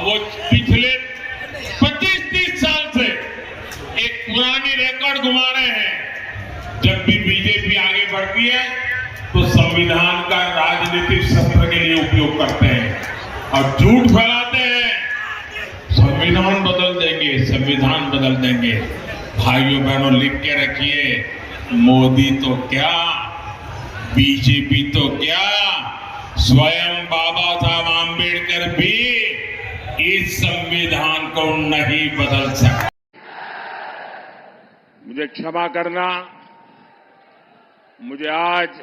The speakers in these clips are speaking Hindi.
वो पिछले 25-30 साल से एक पुरानी रिकॉर्ड घुमा रहे हैं। जब भी बीजेपी आगे बढ़ती है तो संविधान का राजनीतिक शस्त्र के लिए उपयोग करते हैं और झूठ फैलाते हैं। संविधान बदल देंगे, संविधान बदल देंगे। भाइयों बहनों, लिख के रखिए, मोदी तो क्या, बीजेपी तो क्या, स्वयं बाबा साहब आंबेडकर भी इस संविधान को नहीं बदल सकते। मुझे क्षमा करना, मुझे आज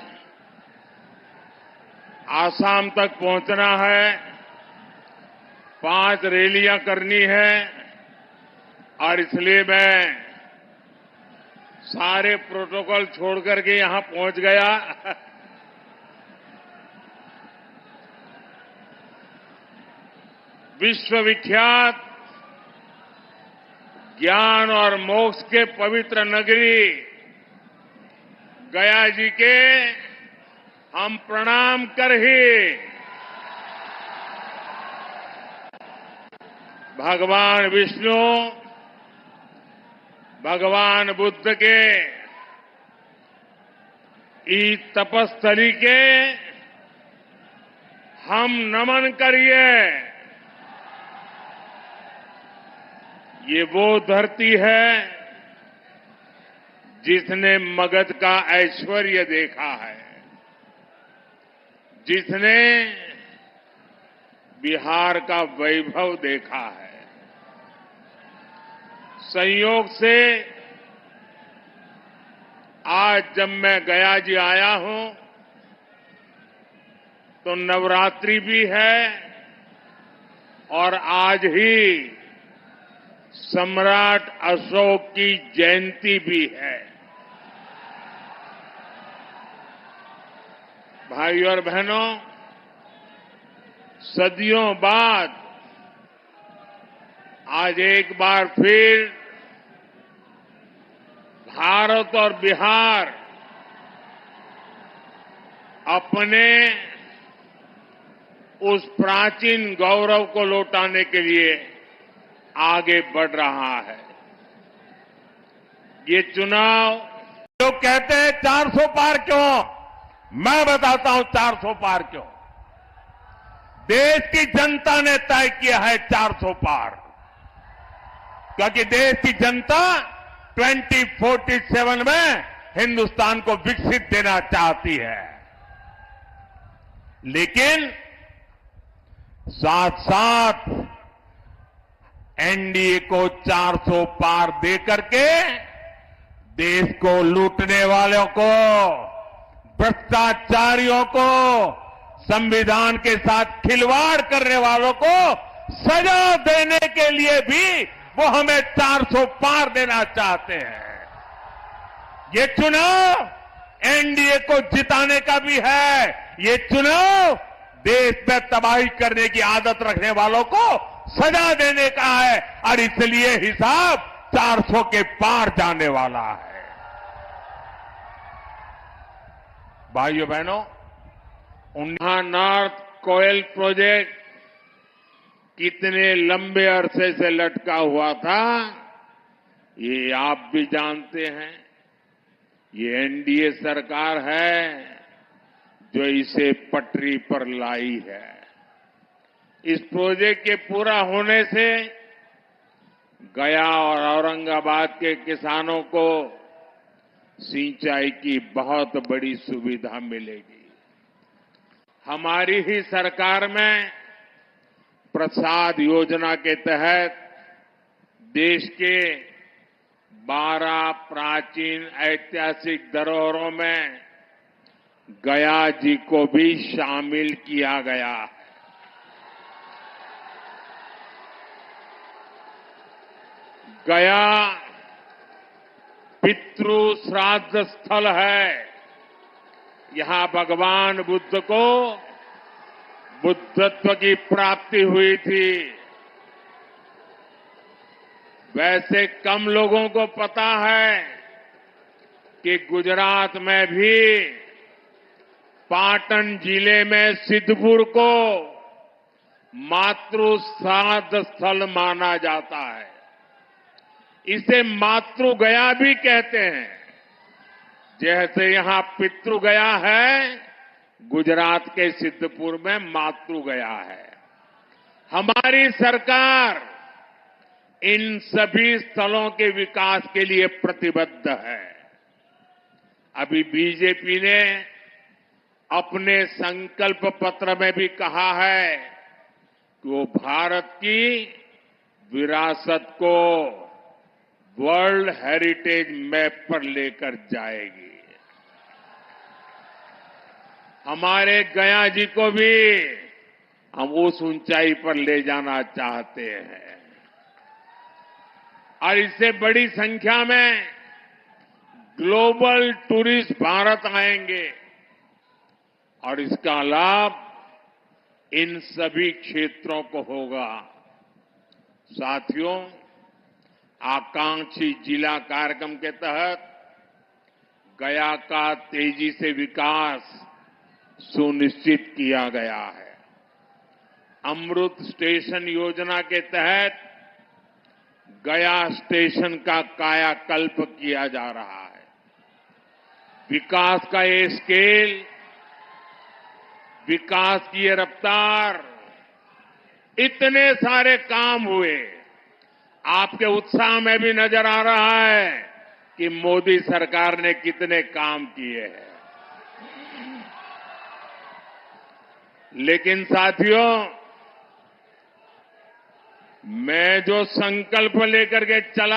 आसाम तक पहुंचना है, 5 रैलियां करनी है और इसलिए मैं सारे प्रोटोकॉल छोड़ करके यहां पहुंच गया। विश्वविख्यात ज्ञान और मोक्ष के पवित्र नगरी गया जी के हम प्रणाम कर ही भगवान विष्णु, भगवान बुद्ध के इस तपस्थली के हम नमन करिए। ये वो धरती है जिसने मगध का ऐश्वर्य देखा है, जिसने बिहार का वैभव देखा है। संयोग से आज जब मैं गया जी आया हूं तो नवरात्रि भी है और आज ही सम्राट अशोक की जयंती भी है। भाइयों और बहनों, सदियों बाद आज एक बार फिर भारत और बिहार अपने उस प्राचीन गौरव को लौटाने के लिए आगे बढ़ रहा है। ये चुनाव, लोग कहते हैं 400 पार क्यों, मैं बताता हूं 400 पार क्यों। देश की जनता ने तय किया है 400 पार, क्योंकि देश की जनता 2047 में हिंदुस्तान को विकसित देना चाहती है। लेकिन साथ साथ एनडीए को 400 पार दे करके देश को लूटने वालों को, भ्रष्टाचारियों को, संविधान के साथ खिलवाड़ करने वालों को सजा देने के लिए भी वो हमें 400 पार देना चाहते हैं। ये चुनाव एनडीए को जिताने का भी है। ये चुनाव देश में तबाही करने की आदत रखने वालों को सजा देने का है और इसलिए हिसाब 400 के पार जाने वाला है। भाइयों बहनों, नॉर्थ कोयल प्रोजेक्ट कितने लंबे अरसे से लटका हुआ था, ये आप भी जानते हैं। ये एनडीए सरकार है जो इसे पटरी पर लाई है। इस प्रोजेक्ट के पूरा होने से गया और औरंगाबाद के किसानों को सिंचाई की बहुत बड़ी सुविधा मिलेगी। हमारी ही सरकार में प्रसाद योजना के तहत देश के 12 प्राचीन ऐतिहासिक धरोहरों में गया जी को भी शामिल किया गया है। गया पितृ श्राद्ध स्थल है। यहां भगवान बुद्ध को बुद्धत्व की प्राप्ति हुई थी। वैसे कम लोगों को पता है कि गुजरात में भी पाटन जिले में सिद्धपुर को मातृश्राद्ध स्थल माना जाता है। इसे मातृ गया भी कहते हैं। जैसे यहां पितृ गया है, गुजरात के सिद्धपुर में मातृ गया है। हमारी सरकार इन सभी स्थलों के विकास के लिए प्रतिबद्ध है। अभी बीजेपी ने अपने संकल्प पत्र में भी कहा है कि वो भारत की विरासत को वर्ल्ड हेरिटेज मैप पर लेकर जाएगी। हमारे गया जी को भी हम उस ऊंचाई पर ले जाना चाहते हैं और इससे बड़ी संख्या में ग्लोबल टूरिस्ट भारत आएंगे और इसका लाभ इन सभी क्षेत्रों को होगा। साथियों, आकांक्षी जिला कार्यक्रम के तहत गया का तेजी से विकास सुनिश्चित किया गया है। अमृत स्टेशन योजना के तहत गया स्टेशन का कायाकल्प किया जा रहा है। विकास का ये स्केल, विकास की ये रफ्तार, इतने सारे काम हुए, आपके उत्साह में भी नजर आ रहा है कि मोदी सरकार ने कितने काम किए हैं। लेकिन साथियों, मैं जो संकल्प लेकर के चला